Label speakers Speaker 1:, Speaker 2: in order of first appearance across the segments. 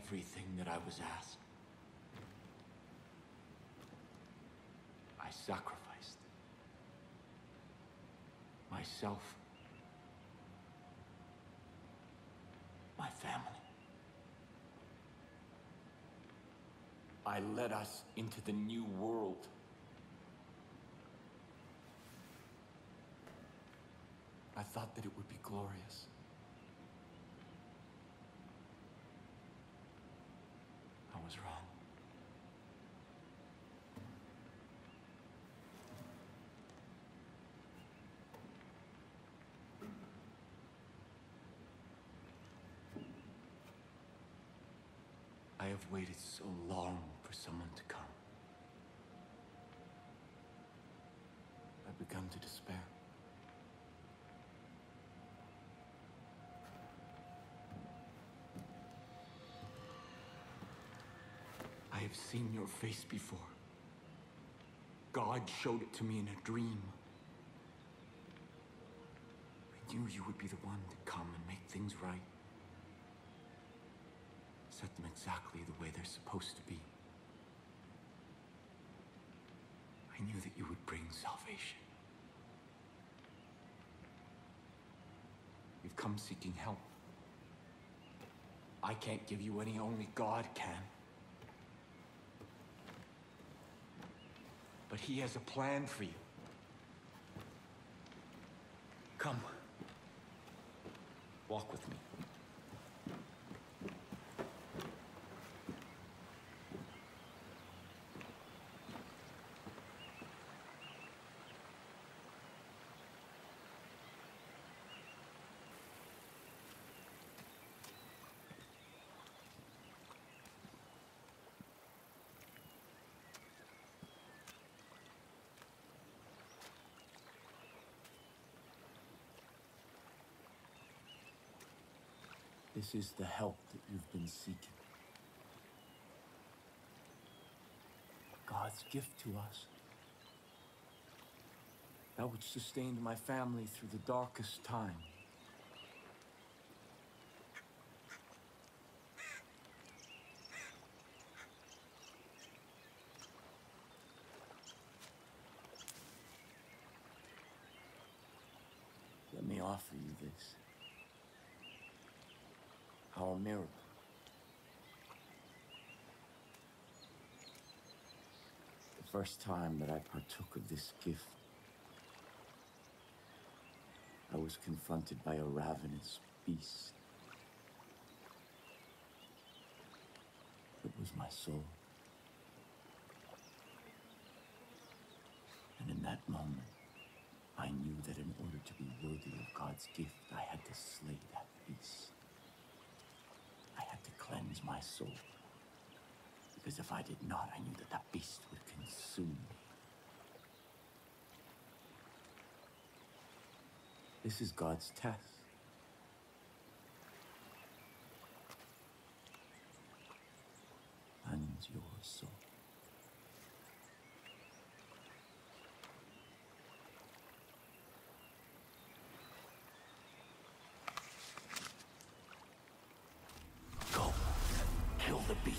Speaker 1: everything that I was asked. I sacrificed myself, my family. I led us into the new world. I thought that it would be glorious. I was wrong. I have waited so long for someone to come. I've begun to despair. I have seen your face before. God showed it to me in a dream. I knew you would be the one to come and make things right. Set them exactly the way they're supposed to be. I knew that you would bring salvation. You've come seeking help. I can't give you any, only God can. But He has a plan for you. Come. Walk with me. This is the help that you've been seeking. God's gift to us. That which sustained my family through the darkest time. Let me offer you this. Our miracle. The first time that I partook of this gift, I was confronted by a ravenous beast. It was my soul. And in that moment, I knew that in order to be worthy of God's gift, I had to slay that beast. I had to cleanse my soul. Because if I did not, I knew that that beast would consume me. This is God's test. And your soul. Go. Kill the beast.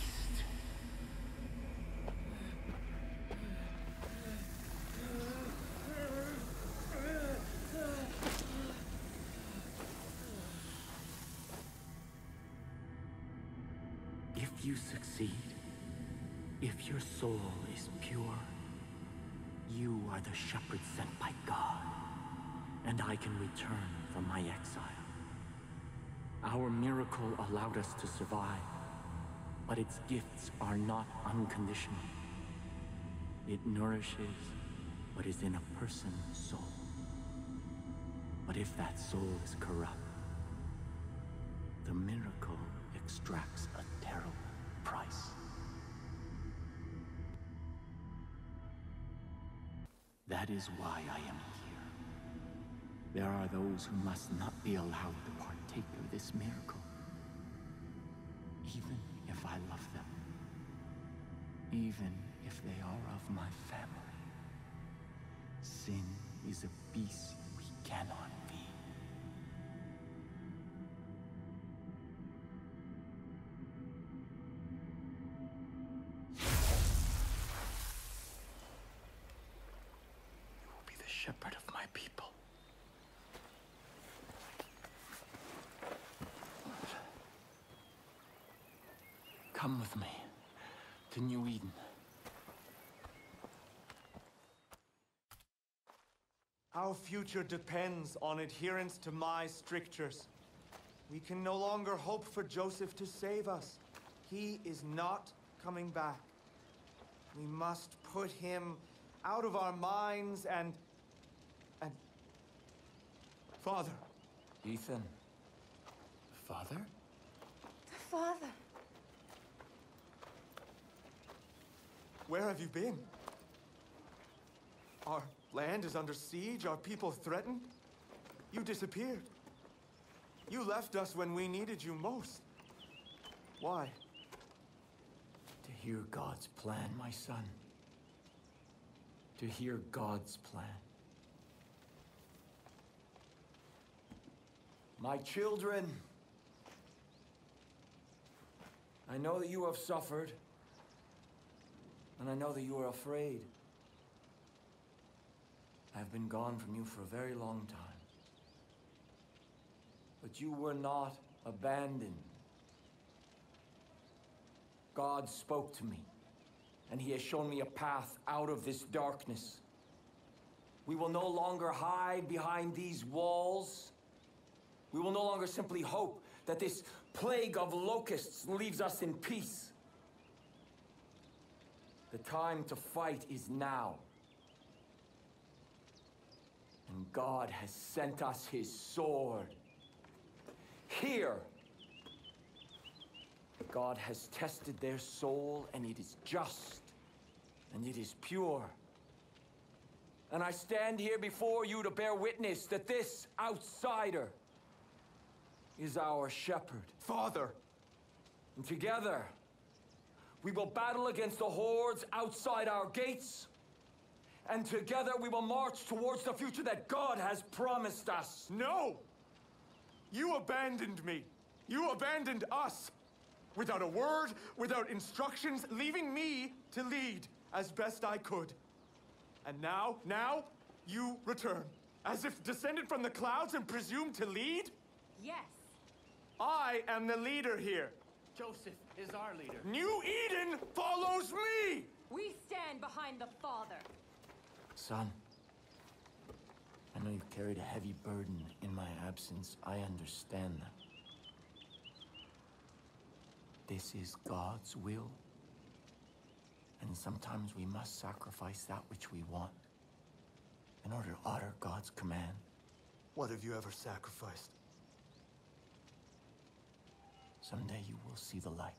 Speaker 1: If you succeed, if your soul is pure, you are the shepherd sent by God, and I can return from my exile. Our miracle allowed us to survive, but its gifts are not unconditional. It nourishes what is in a person's soul. But if that soul is corrupt, the miracle extracts a terrible price. That is why I am here. There are those who must not be allowed to partake of this miracle, even if I love them, even if they are of my family. Sin is a beast we cannot feed. shepherd of my people. Come with me to New Eden.
Speaker 2: Our future depends on adherence to my strictures. We can no longer hope for Joseph to save us. He is not coming back. We must put him out of our minds and... Father.
Speaker 1: Ethan. Father?
Speaker 3: The father.
Speaker 2: Where have you been? Our land is under siege, our people threatened. You disappeared. You left us when we needed you most. Why?
Speaker 1: To hear God's plan, my son. To hear God's plan. My children, I know that you have suffered, and I know that you are afraid. I have been gone from you for a very long time. But you were not abandoned. God spoke to me, and He has shown me a path out of this darkness. We will no longer hide behind these walls. We will no longer simply hope that this plague of locusts leaves us in peace. The time to fight is now. And God has sent us His sword. Here, God has tested their soul, and it is just, and it is pure. And I stand here before you to bear witness that this outsider is our shepherd.
Speaker 2: Father!
Speaker 1: And together, we will battle against the hordes outside our gates. And together we will march towards the future that God has promised us.
Speaker 2: No! You abandoned me. You abandoned us. Without a word, without instructions, leaving me to lead as best I could. And now, you return. As if descended from the clouds and presumed to lead?
Speaker 3: Yes.
Speaker 2: I am the leader here.
Speaker 1: Joseph is our leader.
Speaker 2: New Eden follows me!
Speaker 3: We stand behind the father.
Speaker 1: Son, I know you've carried a heavy burden in my absence. I understand that. This is God's will. And sometimes we must sacrifice that which we want in order to honor God's command.
Speaker 2: What have you ever sacrificed?
Speaker 1: Someday you will see the light.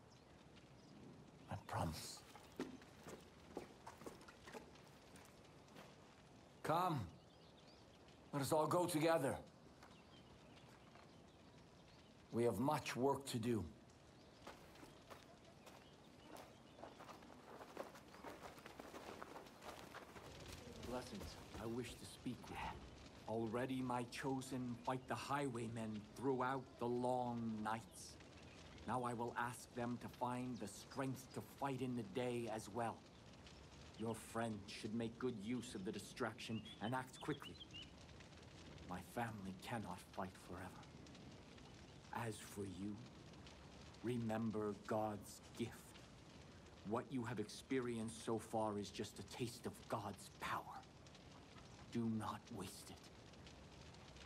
Speaker 1: I promise. Come. Let us all go together. We have much work to do. Blessings, I wish to speak with you. Already my chosen fight the highwaymen throughout the long nights. Now I will ask them to find the strength to fight in the day as well. Your friend should make good use of the distraction and act quickly. My family cannot fight forever. As for you, remember God's gift. What you have experienced so far is just a taste of God's power. Do not waste it.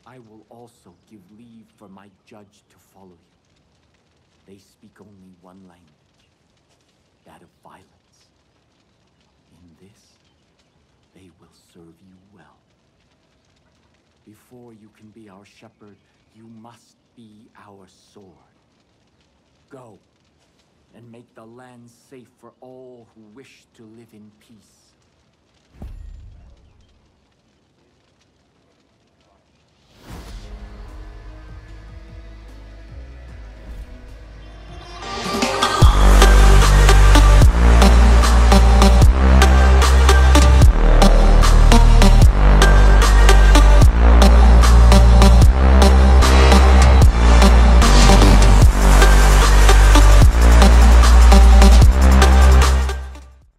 Speaker 1: I will also give leave for my judge to follow you. They speak only one language, that of violence. In this, they will serve you well. Before you can be our shepherd, you must be our sword. Go, and make the land safe for all who wish to live in peace.